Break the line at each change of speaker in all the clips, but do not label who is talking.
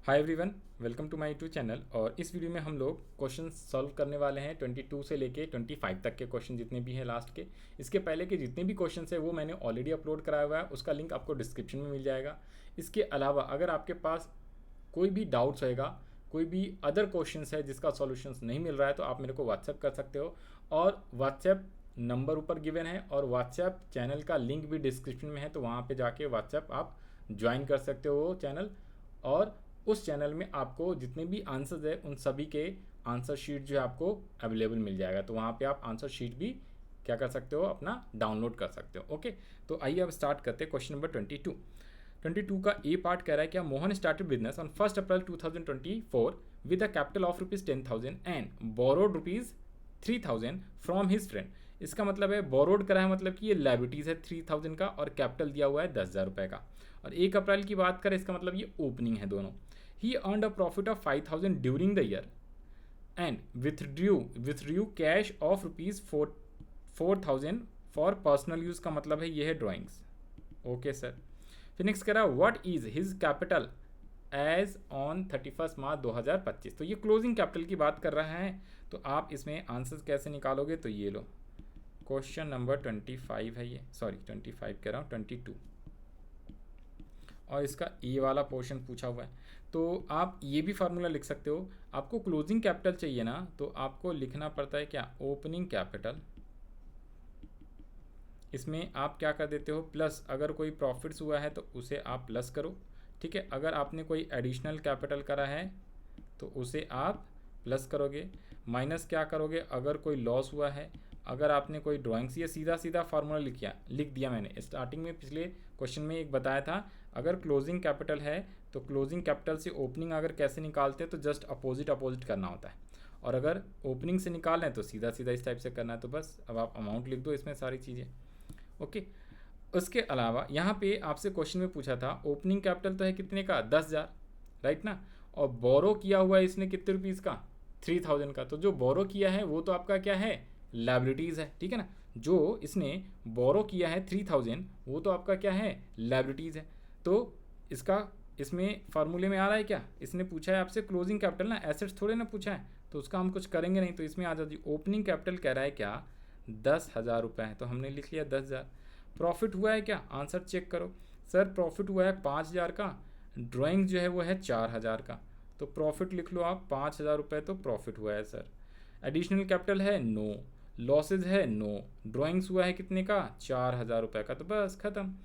Hi everyone, welcome to my YouTube channel. और इस video में हम लोग क्वेश्चन सॉल्व करने वाले हैं 22 से लेके 25 तक के क्वेश्चन जितने भी हैं लास्ट के। इसके पहले के जितने भी क्वेश्चन है वो मैंने ऑलरेडी अपलोड कराया हुआ है, उसका लिंक आपको डिस्क्रिप्शन में मिल जाएगा। इसके अलावा अगर आपके पास कोई भी डाउट्स होएगा, कोई भी अदर क्वेश्चन है जिसका सॉल्यूशंस नहीं मिल रहा है, तो आप मेरे को व्हाट्सएप कर सकते हो। और व्हाट्सएप नंबर ऊपर गिवन है और व्हाट्सएप चैनल का लिंक भी डिस्क्रिप्शन में है, तो वहाँ पे जाके व्हाट्सएप आप ज्वाइन कर सकते हो चैनल। और उस चैनल में आपको जितने भी आंसर्स है उन सभी के आंसर शीट जो है आपको अवेलेबल मिल जाएगा, तो वहाँ पे आप आंसर शीट भी क्या कर सकते हो, अपना डाउनलोड कर सकते हो। ओके, तो आइए अब स्टार्ट करते हैं क्वेश्चन नंबर 22 का ए पार्ट कह रहा है क्या Mohan started business on 1 April 2024 with a capital of ₹10,000 and borrowed ₹3,000 from his friend. इसका मतलब है बोरोड करा है, मतलब कि ये लाइबिलिटीज़ है 3,000 का और कैपिटल दिया हुआ है 10,000 का। और 1 अप्रैल की बात करें, इसका मतलब ये ओपनिंग है दोनों। He earned a profit of 5,000 during the year and withdrew cash of ₹4,000 for personal use. का मतलब है ये है ड्राइंग्स। Okay sir. फिर नेक्स्ट कह रहा है what is his capital as on 31 March 2025। तो ये क्लोजिंग कैपिटल की बात कर रहा है। तो आप इसमें आंसर्स कैसे निकालोगे, तो ये लो क्वेश्चन नंबर 25 है ये, सॉरी 25 कह रहा हूँ 22, और इसका ए वाला पोर्शन पूछा हुआ है। तो आप ये भी फार्मूला लिख सकते हो। आपको क्लोजिंग कैपिटल चाहिए ना, तो आपको लिखना पड़ता है क्या, ओपनिंग कैपिटल। इसमें आप क्या कर देते हो, प्लस अगर कोई प्रॉफिट्स हुआ है तो उसे आप प्लस करो, ठीक है। अगर आपने कोई एडिशनल कैपिटल करा है तो उसे आप प्लस करोगे, माइनस क्या करोगे अगर कोई लॉस हुआ है। अगर आपने कोई ड्राइंग्स, ये सीधा सीधा फार्मूला लिख दिया मैंने स्टार्टिंग में, पिछले क्वेश्चन में एक बताया था। अगर क्लोजिंग कैपिटल है तो क्लोजिंग कैपिटल से ओपनिंग अगर कैसे निकालते हैं, तो जस्ट अपोजिट करना होता है। और अगर ओपनिंग से निकाल रहे हैं तो सीधा सीधा इस टाइप से करना है। तो बस अब आप अमाउंट लिख दो इसमें सारी चीज़ें। ओके। उसके अलावा यहाँ पे आपसे क्वेश्चन में पूछा था ओपनिंग कैपिटल तो है कितने का, 10,000, राइट ना। और बोरो किया हुआ है इसने कितने रुपीज़ का, 3,000 का। तो जो बोरो किया है वो तो आपका क्या है, लाइबिलिटीज़ है, ठीक है ना। जो इसने बोरो किया है 3,000 वो तो आपका क्या है, लाइबिलिटीज़ है। तो इसका इसमें फार्मूले में आ रहा है क्या, इसने पूछा है आपसे क्लोजिंग कैपिटल ना, एसेट्स थोड़े ना पूछा है, तो उसका हम कुछ करेंगे नहीं। तो इसमें आ जाती ओपनिंग कैपिटल कह रहा है क्या, 10,000 है, तो हमने लिख लिया 10,000। प्रॉफिट हुआ है क्या, आंसर चेक करो। सर प्रॉफिट हुआ है 5,000 का, ड्राइंग जो है वो है 4,000 का, तो प्रॉफिट लिख लो आप 5,000 तो प्रॉफिट हुआ है सर। एडिशनल कैपिटल है नो, लॉसेज है नो, ड्राइंग्स हुआ है कितने का, 4,000 का, तो बस खत्म।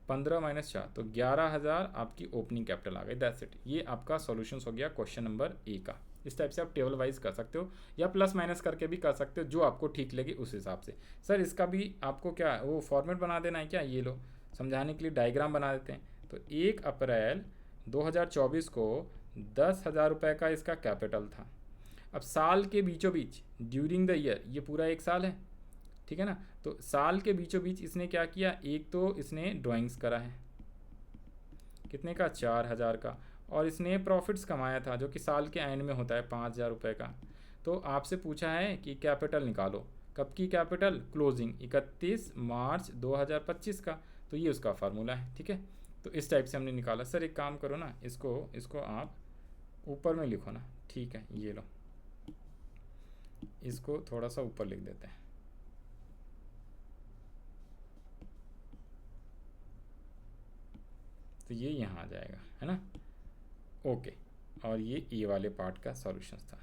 15 माइनस 4 तो 11,000 आपकी ओपनिंग कैपिटल आ गई। That's it. ये आपका सॉल्यूशन हो गया क्वेश्चन नंबर ए का। इस टाइप से आप टेबल वाइज कर सकते हो या प्लस माइनस करके भी कर सकते हो, जो आपको ठीक लगे उस हिसाब से। सर इसका भी आपको क्या वो फॉर्मेट बना देना है क्या, ये लो समझाने के लिए डायग्राम बना देते हैं। तो 1 अप्रैल 2024 को 10,000 का इसका कैपिटल था। अब साल के बीचों बीच ड्यूरिंग द ईयर, ये पूरा एक साल है, ठीक है ना। तो साल के बीचों बीच इसने क्या किया, एक तो इसने ड्राइंग्स करा है कितने का, 4,000 का, और इसने प्रॉफिट्स कमाया था जो कि साल के एंड में होता है 5,000 का। तो आपसे पूछा है कि कैपिटल निकालो, कब की कैपिटल, क्लोजिंग 31 मार्च 2025 का। तो ये उसका फार्मूला है, ठीक है। तो इस टाइप से हमने निकाला। सर एक काम करो ना, इसको आप ऊपर में लिखो ना, ठीक है, ये लो इसको थोड़ा सा ऊपर लिख देते हैं। तो ये यहाँ आ जाएगा, है ना। ओके, और ये ए वाले पार्ट का सॉल्यूशन था।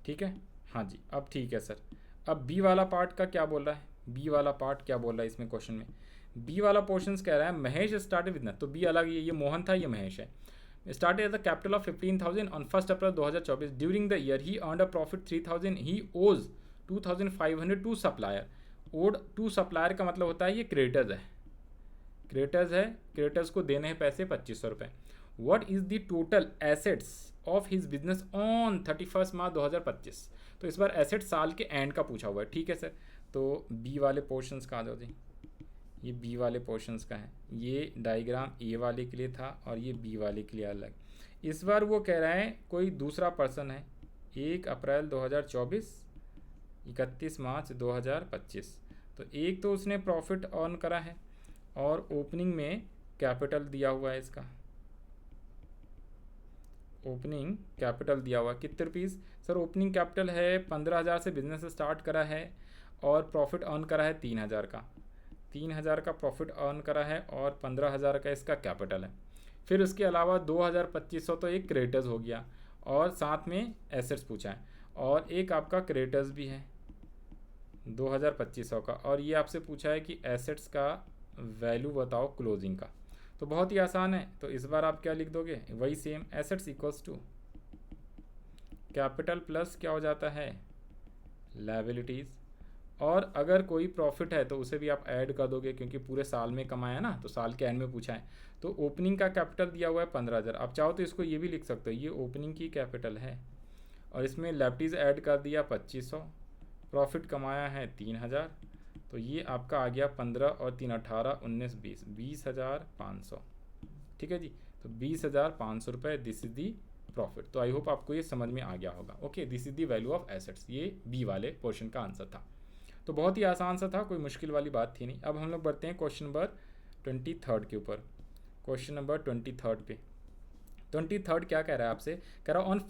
ठीक है, हाँ जी, अब ठीक है सर। अब बी वाला पार्ट का क्या बोल रहा है, बी वाला पार्ट क्या बोल रहा है इसमें क्वेश्चन में। बी वाला पोर्शन कह रहा है महेश स्टार्टेड विद, तो बी अलग, ये मोहन था, ये महेश है। Started at the capital of 15,000 on 1 April 2024 during the year he earned a profit 3,000 he owes 2,500 to supplier. Owed to supplier का मतलब होता है ये क्रेडिटर्स है, क्रेडिटर्स को देने हैं पैसे 2,500 what is the total assets of his business on 31 March 2025। तो इस बार एसेट साल के एंड का पूछा हुआ है, ठीक है सर। तो बी वाले पोर्शंस का आ जाओ जी, ये बी वाले पोर्शंस का है। ये डायग्राम ए वाले के लिए था और ये बी वाले के लिए अलग। इस बार वो कह रहा है कोई दूसरा पर्सन है, 1 अप्रैल 2024 31 मार्च 2025। तो एक तो उसने प्रॉफिट अर्न करा है और ओपनिंग में कैपिटल दिया हुआ है, इसका ओपनिंग कैपिटल दिया हुआ कितने रुपीज़ सर? ओपनिंग कैपिटल है 15,000 से बिजनेस स्टार्ट करा है और प्रॉफिट अर्न करा है 3,000 का, 3,000 का प्रॉफिट अर्न करा है और 15,000 का इसका कैपिटल है। फिर उसके अलावा 2,2500 तो एक क्रेडिटर्स हो गया और साथ में एसेट्स पूछा है और एक आपका क्रेडिटर्स भी है 2,2500 का, और ये आपसे पूछा है कि एसेट्स का वैल्यू बताओ क्लोजिंग का। तो बहुत ही आसान है, तो इस बार आप क्या लिख दोगे? वही same, assets equals to capital plus क्या हो जाता है? लायबिलिटीज़। और अगर कोई प्रॉफिट है तो उसे भी आप ऐड कर दोगे क्योंकि पूरे साल में कमाया ना, तो साल के एंड में पूछा है। तो ओपनिंग का कैपिटल दिया हुआ है 15,000, आप चाहो तो इसको ये भी लिख सकते हो, ये ओपनिंग की कैपिटल है और इसमें लायबिलिटीज़ ऐड कर दिया 2,500, प्रॉफिट कमाया है 3,000, तो ये आपका आ गया 15 और 3 18 19 20 20,500। ठीक है जी, तो 20,500 रुपये, दिस इज दी प्रॉफिट। तो आई होप आपको ये समझ में आ गया होगा। Okay, this is the value of assets, ये बी वाले पोर्शन का आंसर था। तो बहुत ही आसान सा था, कोई मुश्किल वाली बात थी नहीं। अब हम लोग बढ़ते हैं क्वेश्चन नंबर 23 के ऊपर। क्वेश्चन नंबर 23 पे 23 क्या कह रहा है आपसे? कह रहा on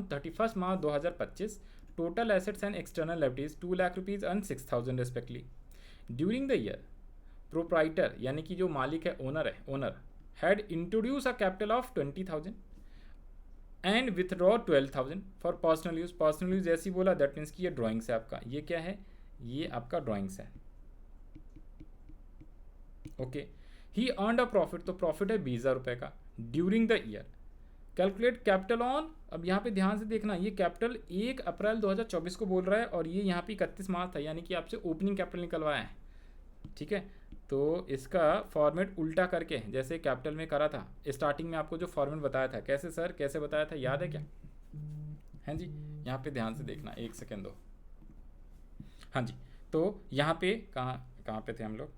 31 March 2025 total assets and external liabilities 2 lakh rupees and 6,000 respectively. During the year proprietor यानी कि जो मालिक है, owner had introduce a capital of 20,000 and withdraw 12,000 for personal use. Personal use जैसी बोला, दैट मीन्स कि ये ड्राइंग्स है आपका। ये क्या है? ये आपका ड्राइंग्स है। Okay, he earned a profit, तो प्रॉफिट है 20,000 रुपये का during the year. Calculate capital on, अब यहाँ पे ध्यान से देखना, ये कैपिटल 1 अप्रैल 2024 को बोल रहा है और ये यहाँ पे 31 मार्च था, यानी कि आपसे ओपनिंग कैपिटल निकलवाया है। ठीक है, तो इसका फॉर्मेट उल्टा करके जैसे कैपिटल में करा था, स्टार्टिंग में आपको जो फॉर्मेट बताया था, कैसे सर कैसे बताया था, याद है क्या? हैं जी, यहाँ पे ध्यान से देखना, एक सेकेंड दो। हाँ जी, तो यहाँ पे कहाँ पे थे हम लोग?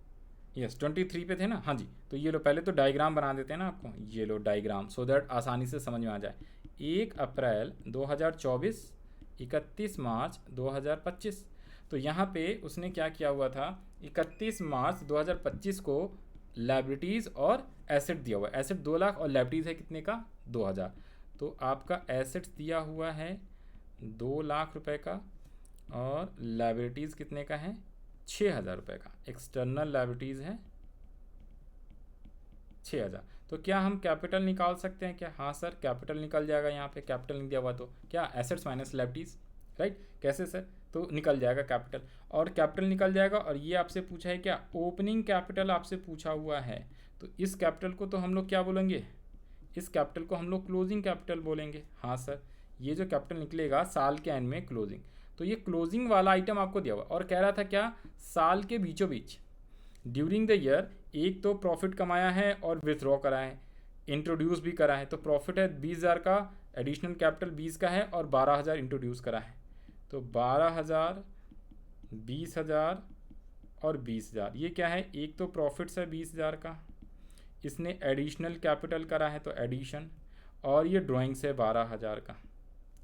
यस 23 पे थे ना। हाँ जी, तो ये लो पहले तो डायग्राम बना देते हैं ना आपको, ये लो डायग्राम, सो दैट आसानी से समझ में आ जाए। 1 अप्रैल 2024, 31 मार्च 2025। तो यहाँ पे उसने क्या किया हुआ था, 31 मार्च 2025 को लायबिलिटीज़ और एसेट दिया हुआ है। एसेट 2 लाख और लायबिलिटीज़ है कितने का? 2,000। तो आपका एसेट्स दिया हुआ है 2 लाख रुपए का और लायबिलिटीज़ कितने का है? 6,000 रुपये का। एक्सटर्नल लायबिलिटीज़ है 6,000। तो क्या हम कैपिटल निकाल सकते हैं क्या? हाँ सर, कैपिटल निकल जाएगा। यहाँ पे कैपिटल नहीं दिया हुआ तो क्या? Assets minus liabilities, right? कैसे सर? तो निकल जाएगा कैपिटल, और कैपिटल निकल जाएगा। और ये आपसे पूछा है क्या? ओपनिंग कैपिटल आपसे पूछा हुआ है, तो इस कैपिटल को तो हम लोग क्या बोलेंगे? इस कैपिटल को हम लोग क्लोजिंग कैपिटल बोलेंगे। हाँ सर, ये जो कैपिटल निकलेगा साल के एंड में क्लोजिंग, तो ये क्लोजिंग वाला आइटम आपको दिया हुआ। और कह रहा था क्या? साल के बीचों बीच ड्यूरिंग द ईयर एक तो प्रॉफिट कमाया है और विथड्रॉ करा है, इंट्रोड्यूस भी करा है। तो प्रॉफिट है 20,000 का, एडिशनल कैपिटल 20 का है और 12,000 इंट्रोड्यूस करा है। तो 12,000, 20,000 और 20,000, ये क्या है? एक तो प्रॉफिट्स है 20,000 का, इसने एडिशनल कैपिटल करा है तो एडिशन, और ये ड्राइंग्स है 12,000 का।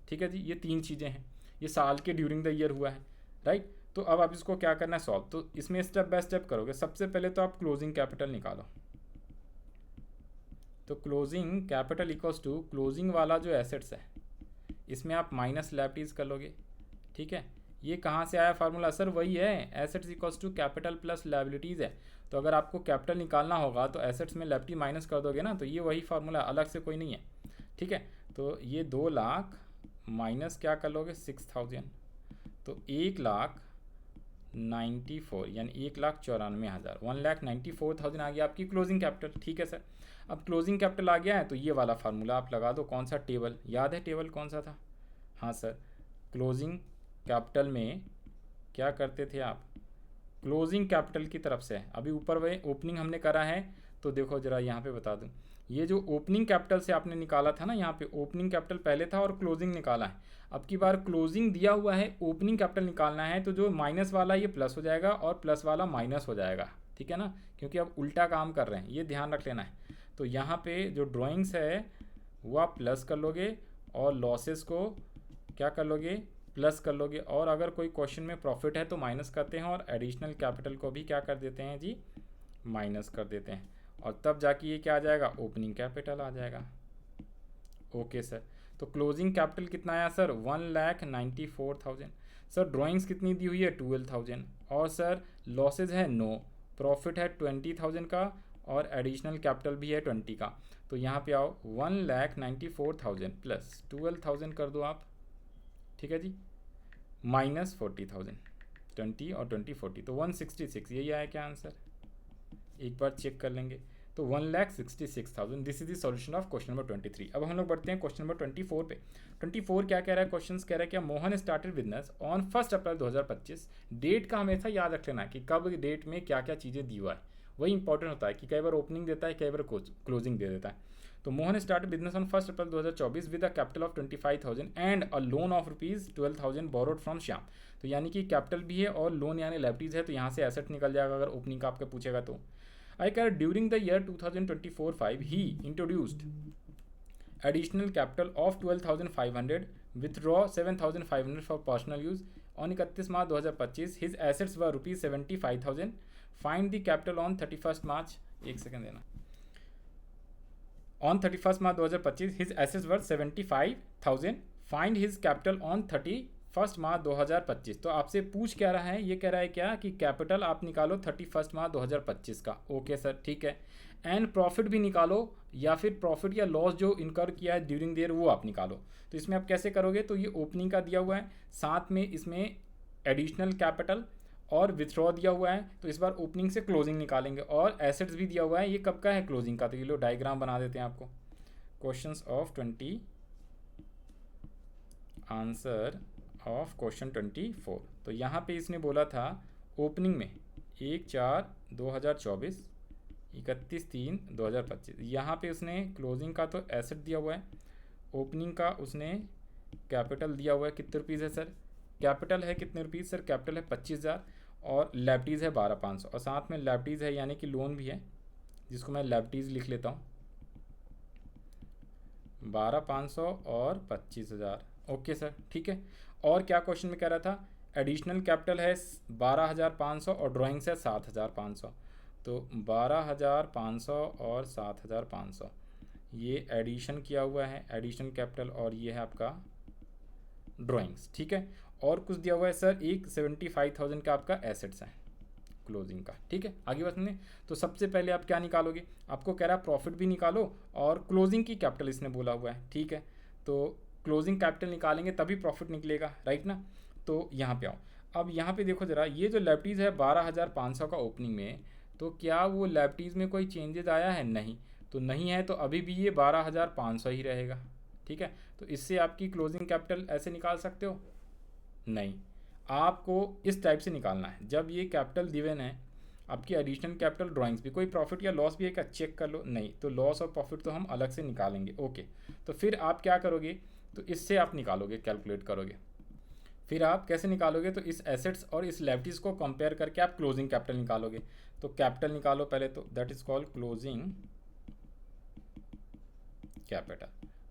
ठीक है जी, ये 3 चीज़ें हैं, ये साल के ड्यूरिंग द ईयर हुआ है, राइट? तो अब आप इसको क्या करना है? सॉल्व। तो इसमें स्टेप बाय स्टेप करोगे। सबसे पहले तो आप क्लोजिंग कैपिटल निकालो। तो closing capital equals to closing वाला जो एसेट्स है इसमें आप माइनस लायबिलिटीज़ कर लोगे। ठीक है, ये कहाँ से आया फार्मूला? सर वही है, assets equals to capital plus liabilities है। तो अगर आपको कैपिटल निकालना होगा तो एसेट्स में लायबिलिटी माइनस कर दोगे ना, तो ये वही फार्मूला, अलग से कोई नहीं है। ठीक है, तो ये 2 लाख माइनस क्या कर लोगे? 6,000, तो 1,94,000 यानी 1,94,000, 1,94,000 आ गया आपकी क्लोजिंग कैपिटल। ठीक है सर, अब क्लोजिंग कैपिटल आ गया है तो ये वाला फार्मूला आप लगा दो। कौन सा? टेबल, याद है टेबल कौन सा था? हाँ सर, क्लोजिंग कैपिटल में क्या करते थे आप? क्लोजिंग कैपिटल की तरफ से अभी ऊपर वही ओपनिंग हमने करा है, तो देखो ज़रा यहाँ पे बता दूँ, ये जो ओपनिंग कैपिटल से आपने निकाला था ना, यहाँ पे ओपनिंग कैपिटल पहले था और क्लोजिंग निकाला है। अब की बार क्लोजिंग दिया हुआ है, ओपनिंग कैपिटल निकालना है, तो जो माइनस वाला ये प्लस हो जाएगा और प्लस वाला माइनस हो जाएगा। ठीक है ना, क्योंकि अब उल्टा काम कर रहे हैं, ये ध्यान रख लेना है। तो यहाँ पे जो ड्राइंग्स है वो आप प्लस कर लोगे और लॉसेस को क्या कर लोगे? प्लस कर लोगे, और अगर कोई क्वेश्चन में प्रॉफिट है तो माइनस करते हैं, और एडिशनल कैपिटल को भी क्या कर देते हैं जी, माइनस कर देते हैं, और तब जाके ये क्या आ जाएगा, ओपनिंग कैपिटल आ जाएगा। ओके सर, तो क्लोजिंग कैपिटल कितना आया सर, 1,94,000। सर ड्राइंग्स कितनी दी हुई है, 12,000, और सर लॉसेज है नो, प्रॉफिट है 20,000 का, और एडिशनल कैपिटल भी है 20 का। तो यहाँ पे आओ, 1,94,000 प्लस 12,000 कर दो आप, ठीक है जी, माइनस 40,000, 20 और 20 40, तो 166, यही आया क्या आंसर, एक बार चेक कर लेंगे। तो 1,66,000, this is the solution of question number 23। अब हम लोग बढ़ते हैं क्वेश्चन नंबर 24 पे। 24 क्या कह रहा है, क्वेश्चन कह रहा है क्या, Mohan started business on 1 April 2025। Date का हमेशा याद रख लेना है कि कब डेट में क्या क्या चीज़ें दी हुआ है, वही इंपॉर्टेंट होता है कि कई बार ओपनिंग देता है, कई बार क्लोजिंग दे देता है। तो Mohan started business on 1 April 2024 with a capital of 25,000 and a loan of ₹12,000 borrowed from Shyam. तो यानी कि कैपिटल भी है और लोन यानी लाइबिलिटीज है, तो यहाँ से एसेट निकल जाएगा अगर ओपनिंग का आपका पूछेगा तो। I can during the year 2024-5 he introduced additional capital of 12,500, withdraw 7,500 for personal use. On 31 March 2025 his assets were ₹75,000. Find the capital on 31st March, एक सेकंड देना, on 31st March 2025 his assets were 75,000. Find his capital on 31st March 2025। तो आपसे पूछ क्या रहा है, ये कह रहा है क्या कि कैपिटल आप निकालो 31 मार्च 2025 का। ओके सर, ठीक है, एंड प्रॉफिट भी निकालो, या फिर प्रॉफिट या लॉस जो इनकर किया है ड्यूरिंग द ईयर वो आप निकालो। तो इसमें आप कैसे करोगे, तो ये ओपनिंग का दिया हुआ है, साथ में इसमें एडिशनल कैपिटल और विथड्रॉ दिया हुआ है, तो इस बार ओपनिंग से क्लोजिंग निकालेंगे, और एसेट्स भी दिया हुआ है, ये कब का है, क्लोजिंग का। तो ये लो डायग्राम बना देते हैं आपको, questions of 20, answer of question 24। तो यहाँ पे इसने बोला था ओपनिंग में 1/4/2024, 31/3/2025। यहाँ पे उसने क्लोजिंग का तो एसेट दिया हुआ है, ओपनिंग का उसने कैपिटल दिया हुआ है, कितने रुपीज़ है सर, कैपिटल है कितने रुपीज़ सर, कैपिटल है 25,000, और लाइबिलिटीज़ है 12,500, और साथ में लाइबिलिटीज़ है यानी कि लोन भी है, जिसको मैं लाइबिलिटीज़ लिख लेता हूँ, 12,500 और 25,000। ओके सर, ठीक है। और क्या क्वेश्चन में कह रहा था, एडिशनल कैपिटल है 12,500 और ड्राइंग्स है 7,500, तो 12,500 और 7,500 ये एडिशन किया हुआ है, एडिशनल कैपिटल, और ये है आपका ड्राइंग्स, ठीक है। और कुछ दिया हुआ है सर, एक 75,000 का आपका एसेट्स है क्लोजिंग का, ठीक है। आगे बढ़ने, तो सबसे पहले आप क्या निकालोगे, आपको कह रहा है प्रॉफिट भी निकालो और क्लोजिंग की कैपिटल इसने बोला हुआ है, ठीक है। तो क्लोजिंग कैपिटल निकालेंगे तभी प्रॉफिट निकलेगा, राइट ना। तो यहाँ पे आओ, अब यहाँ पे देखो जरा, ये जो लाइबिलिटीज़ है 12,500 का ओपनिंग में, तो क्या वो लाइबिलिटीज़ में कोई चेंजेस आया है, नहीं, तो नहीं है, तो अभी भी ये 12,500 ही रहेगा, ठीक है। तो इससे आपकी क्लोजिंग कैपिटल ऐसे निकाल सकते हो, नहीं, आपको इस टाइप से निकालना है। जब ये कैपिटल गिवन है, आपकी एडिशनल कैपिटल, ड्राइंग्स भी, कोई प्रॉफिट या लॉस भी है क्या, चेक कर लो, नहीं, तो लॉस और प्रॉफिट तो हम अलग से निकालेंगे। ओके, तो फिर आप क्या करोगे, तो इससे आप निकालोगे, कैलकुलेट करोगे। फिर आप कैसे निकालोगे, तो इस एसेट्स और इस लायबिलिटीज़ को कंपेयर करके आप क्लोजिंग कैपिटल निकालोगे। तो कैपिटल निकालो पहले, तो that is called closing capital.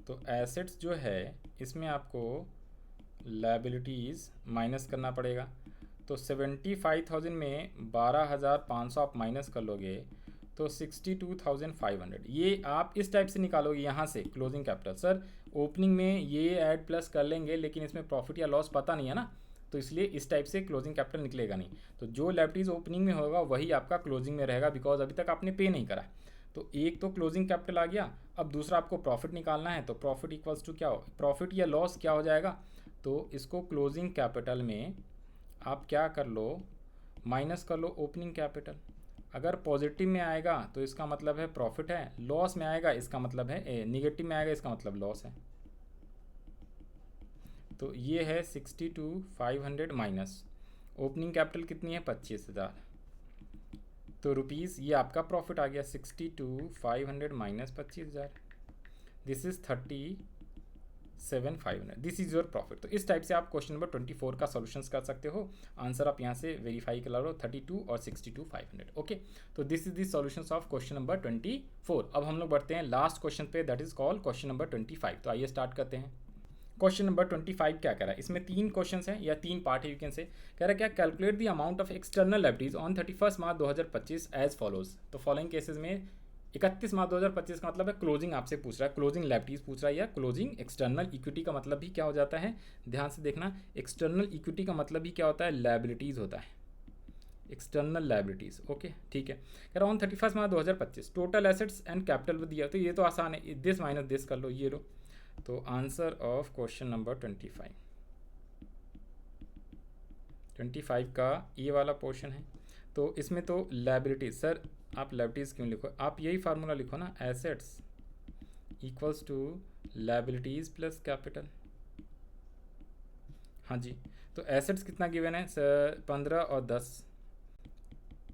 तो एसेट्स जो है इसमें आपको लायबिलिटीज़ माइनस करना पड़ेगा। तो 75,000 में 12,500 आप माइनस कर लोगे तो 62,500, ये आप इस टाइप से निकालोगे यहाँ से क्लोजिंग कैपिटल। सर ओपनिंग में ये ऐड प्लस कर लेंगे, लेकिन इसमें प्रॉफिट या लॉस पता नहीं है ना, तो इसलिए इस टाइप से क्लोजिंग कैपिटल निकलेगा नहीं। तो जो लायबिलिटीज़ ओपनिंग में होगा वही आपका क्लोजिंग में रहेगा, बिकॉज अभी तक आपने पे नहीं करा। तो एक तो क्लोजिंग कैपिटल आ गया, अब दूसरा आपको प्रॉफिट निकालना है, तो प्रॉफिट इक्वल्स टू क्या हो, प्रॉफिट या लॉस क्या हो जाएगा, तो इसको क्लोजिंग कैपिटल में आप क्या कर लो, माइनस कर लो ओपनिंग कैपिटल। अगर पॉजिटिव में आएगा तो इसका मतलब है प्रॉफिट है, लॉस में आएगा इसका मतलब है, नेगेटिव में आएगा इसका मतलब लॉस है। तो ये है 62,500 माइनस ओपनिंग कैपिटल कितनी है 25,000, तो रुपीज़ ये आपका प्रॉफिट आ गया 62,500 minus 25,000, this is 37,500, this is your profit. तो इस टाइप से आप क्वेश्चन नंबर 24 का सॉल्यूशंस कर सकते हो। आंसर आप यहाँ से वेरीफाई कर लो, 32 और 62,500। ओके, तो this is the solutions of question number 24। अब हम लोग बढ़ते हैं लास्ट क्वेश्चन पे, that is called question number 25। तो आइए स्टार्ट करते हैं। क्वेश्चन नंबर 25 क्या कह रहा है, इसमें 3 क्वेश्चन हैं या 3 पार्ट है यू कैन से। कह रहा है क्या, calculate the amount of external liabilities on 31 March 2025 as follows. तो फॉलोइंग केसेस में 31 मार्च 2025 का मतलब है क्लोजिंग आपसे पूछ रहा है, क्लोजिंग लायबिलिटीज पूछ रहा है या क्लोजिंग एक्सटर्नल इक्विटी का मतलब भी क्या हो जाता है, ध्यान से देखना, एक्सटर्नल इक्विटी का मतलब भी क्या होता है, लायबिलिटीज होता है, एक्सटर्नल लायबिलिटीज। ओके ठीक है। कह रहा on 31 March 2025 total assets and capital दिया, तो ये तो आसान है, दिस माइनस दिस कर लो, ये लो। तो आंसर ऑफ क्वेश्चन नंबर 25 का ये वाला पोर्शन है। तो इसमें तो लायबिलिटीज, सर आप लायबिलिटीज़ क्यों लिखो, आप यही फार्मूला लिखो ना, assets equals to liabilities plus capital. हाँ जी, तो एसेट्स कितना गिवन है सर, 15 और 10,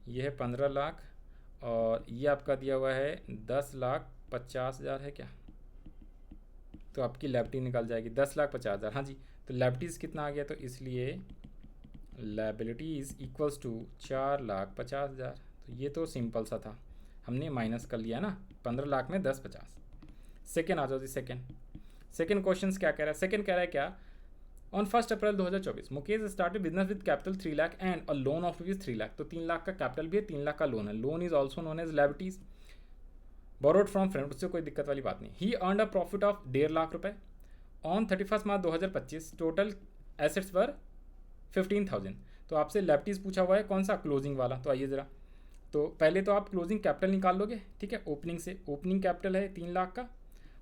ये है 15 लाख और ये आपका दिया हुआ है 10,50,000 है क्या, तो आपकी लायबिलिटी निकल जाएगी 10,50,000। हाँ जी, तो लायबिलिटीज़ कितना आ गया, तो इसलिए लायबिलिटीज़ इक्वल्स टू 4,50,000। तो ये तो सिंपल सा था, हमने माइनस कर लिया ना, 15 लाख में 10,50। सेकेंड आ जाओ जी, सेकेंड क्वेश्चन क्या कह रहा है, सेकेंड कह रहा है क्या, on 1 April 2024 Mukesh started business with capital 3 lakh and a loan of rupees 3 lakh. तो 3 लाख का कैपिटल भी है, 3 लाख का लोन है, loan is also known as liabilities, borrowed from friend, उससे कोई दिक्कत वाली बात नहीं। He earn a profit of 1.5 lakh रुपए ऑन 31 मार्च 2025, टोटल एसेट्स पर 15,000। तो आपसे लायबिलिटीज पूछा हुआ है कौन सा, क्लोजिंग वाला। तो आइए ज़रा, तो पहले तो आप क्लोजिंग कैपिटल निकाल लोगे, ठीक है, ओपनिंग से, ओपनिंग कैपिटल है 3 लाख का,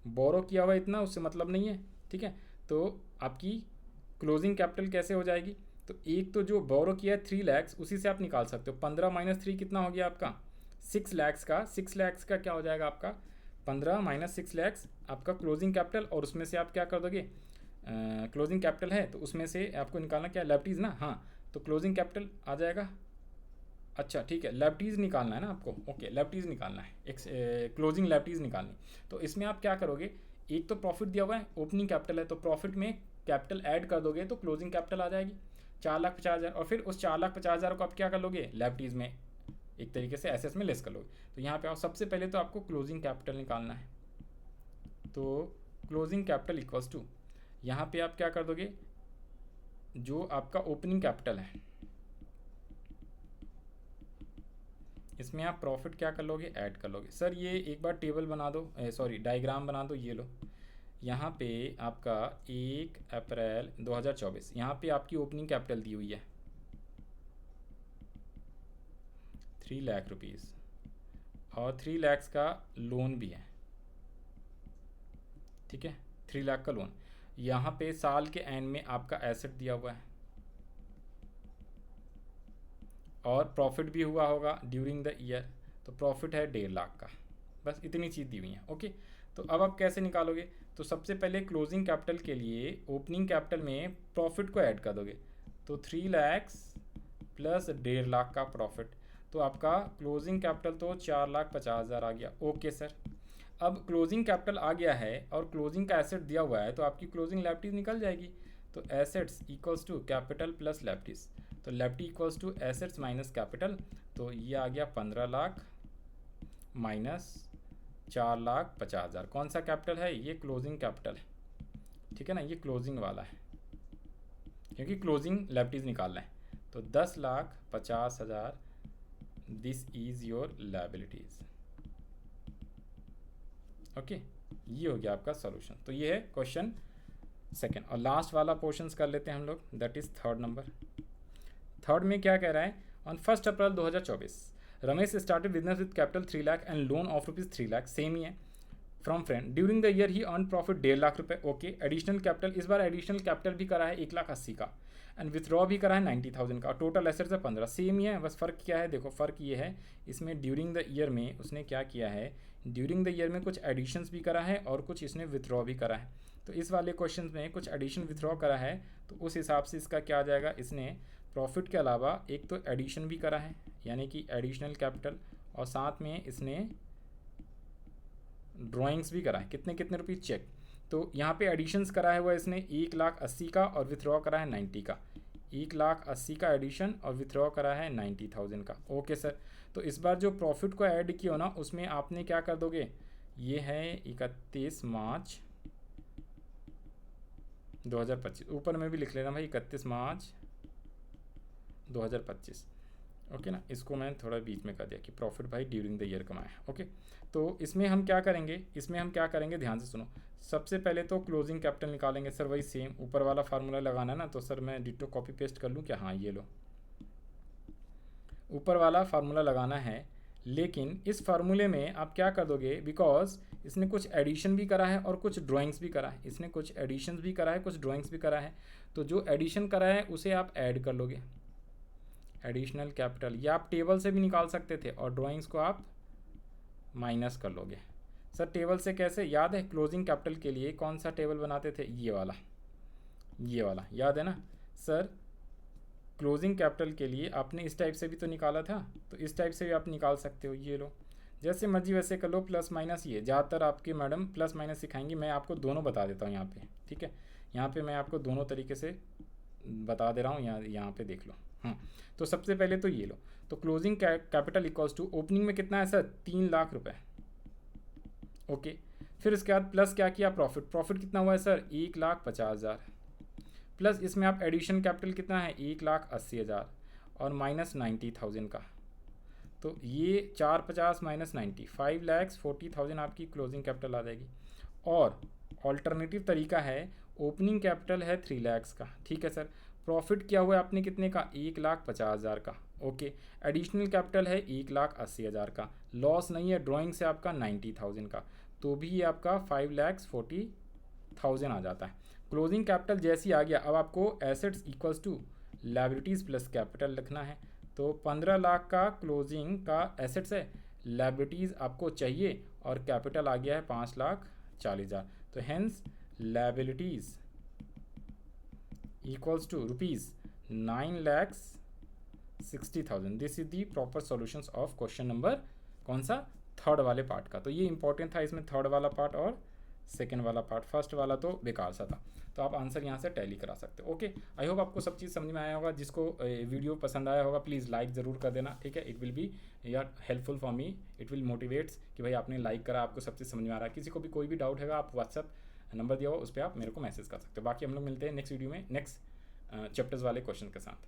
बोरो किया हुआ इतना, उससे मतलब नहीं है, ठीक है। तो आपकी क्लोजिंग कैपिटल कैसे हो जाएगी, तो एक तो जो बोरो किया है 3 लैक्स, उसी से आप निकाल सकते हो, 15 माइनस 3 कितना हो गया आपका 6 लैक्स का, 6 लैक्स का क्या हो जाएगा आपका 15 माइनस 6 लैक्स आपका क्लोजिंग कैपिटल, और उसमें से आप क्या कर दोगे, क्लोजिंग कैपिटल है तो उसमें से आपको निकालना क्या, लायबिलिटीज़ ना, हाँ, तो क्लोजिंग कैपिटल आ जाएगा। अच्छा ठीक है, लायबिलिटीज़ निकालना है ना आपको, ओके लायबिलिटीज़ निकालना है, क्लोजिंग लायबिलिटीज़ निकालनी। तो इसमें आप क्या करोगे, एक तो प्रॉफिट दिया हुआ है, ओपनिंग कैपिटल है, तो प्रॉफिट में कैपिटल ऐड कर दोगे तो क्लोजिंग कैपिटल आ जाएगी 4,50,000, और फिर उस 4,50,000 को आप क्या कर लोगे, लायबिलिटीज़ में एक तरीके से एसेट्स में लेस कर लोगे। तो यहाँ पे आओ, सबसे पहले तो आपको क्लोजिंग कैपिटल निकालना है, तो क्लोजिंग कैपिटल इक्वल्स टू, यहाँ पे आप क्या कर दोगे, जो आपका ओपनिंग कैपिटल है इसमें आप प्रॉफिट क्या कर लोगे, ऐड कर लोगे। सर ये एक बार टेबल बना दो, सॉरी डायग्राम बना दो, ये लो, यहाँ पे आपका 1 अप्रैल 2024, यहाँ पे आपकी ओपनिंग कैपिटल दी हुई है 3 लाख रुपीज़ और 3 लाख का लोन भी है, ठीक है, 3 लाख का लोन। यहाँ पे साल के एंड में आपका एसेट दिया हुआ है और प्रॉफिट भी हुआ होगा ड्यूरिंग द ईयर, तो प्रॉफिट है 1.5 लाख का, बस इतनी चीज़ दी हुई है। ओके, तो अब आप कैसे निकालोगे, तो सबसे पहले क्लोजिंग कैपिटल के लिए ओपनिंग कैपिटल में प्रॉफिट को ऐड कर दोगे, तो 3 लैक्स प्लस 1.5 लाख का प्रॉफिट, तो आपका क्लोजिंग कैपिटल तो 4,50,000 आ गया। ओके सर, अब क्लोजिंग कैपिटल आ गया है और क्लोजिंग का एसेट दिया हुआ है, तो आपकी क्लोजिंग लायबिलिटीज निकल जाएगी, तो assets equals to capital plus liabilities, तो liability equals to assets minus capital, तो ये आ गया 15 लाख माइनस 4,50,000। कौन सा कैपिटल है, ये क्लोजिंग कैपिटल है, ठीक है ना, ये क्लोजिंग वाला है क्योंकि क्लोजिंग लायबिलिटीज निकालना है, तो 10,50,000, this is your liabilities. Okay, ये हो गया आपका सॉल्यूशन। तो ये है क्वेश्चन सेकेंड, और लास्ट वाला पोर्शन कर लेते हैं हम लोग, that is third number. Third में क्या कह रहा है, on 1 April 2024 Ramesh started business with capital 3 lakh and loan of rupees 3 lakh, same ही है, from friend, during the year he earn profit 1.5 lakh रुपए। ओके, एडिशनल कैपिटल, इस बार एडिशनल कैपिटल भी करा है 1,80,000 का, एंड विथड्रॉ भी करा है 90,000 का, टोटल एसेट्स है 15, सेम ही है, बस फ़र्क क्या है, देखो फ़र्क ये है, इसमें ड्यूरिंग द ईयर में उसने क्या किया है, ड्यूरिंग द ईयर में कुछ एडिशंस भी करा है और कुछ इसने विथड्रॉ भी करा है। तो इस वाले क्वेश्चन में कुछ एडिशन विथड्रॉ करा है, तो उस हिसाब से इसका क्या आ जाएगा, इसने प्रॉफिट के अलावा एक तो एडिशन भी करा है यानी कि एडिशनल कैपिटल, और साथ में इसने ड्राइंग्स भी करा है, कितने कितने रुपये चेक। तो यहाँ पे एडिशंस करा है हुआ इसने 1,80,000 का और विथड्रॉ करा है 90 का, 1,80,000 का एडिशन और विथड्रॉ करा है 90,000 का। ओके सर, तो इस बार जो प्रॉफिट को ऐड किया ना उसमें आपने क्या कर दोगे, ये है 31 मार्च 2025 ऊपर में भी लिख लेना भाई 31 मार्च 2025। ओके ना, इसको मैं थोड़ा बीच में कर दिया कि प्रॉफिट भाई ड्यूरिंग द ईयर कमाया। ओके, तो इसमें हम क्या करेंगे, ध्यान से सुनो। सबसे पहले तो क्लोजिंग कैपिटल निकालेंगे सर, वही सेम ऊपर वाला फार्मूला लगाना है ना, तो सर मैं डिटो कॉपी पेस्ट कर लूँ क्या? हाँ ये लो, ऊपर वाला फार्मूला लगाना है। लेकिन इस फार्मूले में आप क्या कर दोगे, बिकॉज इसने कुछ एडिशन भी करा है और कुछ ड्राइंग्स भी करा है, इसने कुछ एडिशंस भी करा है, कुछ ड्राइंग्स भी करा है। तो जो एडिशन करा है उसे आप ऐड कर लोगे, एडिशनल कैपिटल, या आप टेबल से भी निकाल सकते थे और ड्राइंग्स को आप माइनस कर लोगे। सर टेबल से कैसे? याद है क्लोजिंग कैपिटल के लिए कौन सा टेबल बनाते थे? ये वाला याद है ना सर? क्लोजिंग कैपिटल के लिए आपने इस टाइप से भी तो निकाला था, तो इस टाइप से भी आप निकाल सकते हो। ये लो, जैसे मर्जी वैसे कर लो, प्लस माइनस। ये ज़्यादातर आपके मैडम प्लस माइनस सिखाएंगी, मैं आपको दोनों बता देता हूँ यहाँ पे, ठीक है? यहाँ पे मैं आपको दोनों तरीके से बता दे रहा हूँ, यहाँ पे देख लो। तो सबसे पहले तो ये लो, तो closing capital equals to opening में कितना है सर? 3 लाख रुपए। ओके, फिर उसके बाद प्लस क्या किया? प्रॉफिट कितना हुआ है सर? 1,50,000 प्लस इसमें आप एडिशन कैपिटल कितना है? 1,80,000 और माइनस 90,000 का, तो ये 450 माइनस 90, 5,40,000 आपकी क्लोजिंग कैपिटल आ जाएगी। और ऑल्टरनेटिव तरीका है, ओपनिंग कैपिटल है 3 लाख का, ठीक है सर? प्रॉफिट क्या हुआ है आपने कितने का? 1,50,000 का। ओके, एडिशनल कैपिटल है 1,80,000 का, लॉस नहीं है ड्राइंग से आपका 90,000 का, तो भी ये आपका 5,40,000 आ जाता है। क्लोजिंग कैपिटल जैसी आ गया, अब आपको assets equals to liabilities plus capital लिखना है। तो 15 लाख का क्लोजिंग का एसेट्स है, लायबिलिटीज़ आपको चाहिए और कैपिटल आ गया है 5,40,000। तो hence liabilities equals to rupees 9,60,000। This is the proper solutions of question number कौन सा? थर्ड वाले पार्ट का। तो ये इंपॉर्टेंट था, इसमें थर्ड वाला पार्ट और सेकेंड वाला पार्ट। फर्स्ट वाला तो बेकार सा था, तो आप आंसर यहाँ से टैली करा सकते हो। ओके, आई होप आपको सब चीज़ समझ में आया होगा। जिसको वीडियो पसंद आया होगा प्लीज़ लाइक ज़रूर कर देना, ठीक है? इट विल बी यार helpful for me, it will motivates कि भाई आपने लाइक करा, आपको सब चीज़ समझ में आ रहा है। किसी को भी कोई भी डाउट है आप व्हाट्सअप नंबर दिया हुआ, उस पर आप मेरे को मैसेज कर सकते हो। बाकी हम लोग मिलते हैं नेक्स्ट वीडियो में नेक्स्ट चैप्टर्स वाले क्वेश्चन के साथ।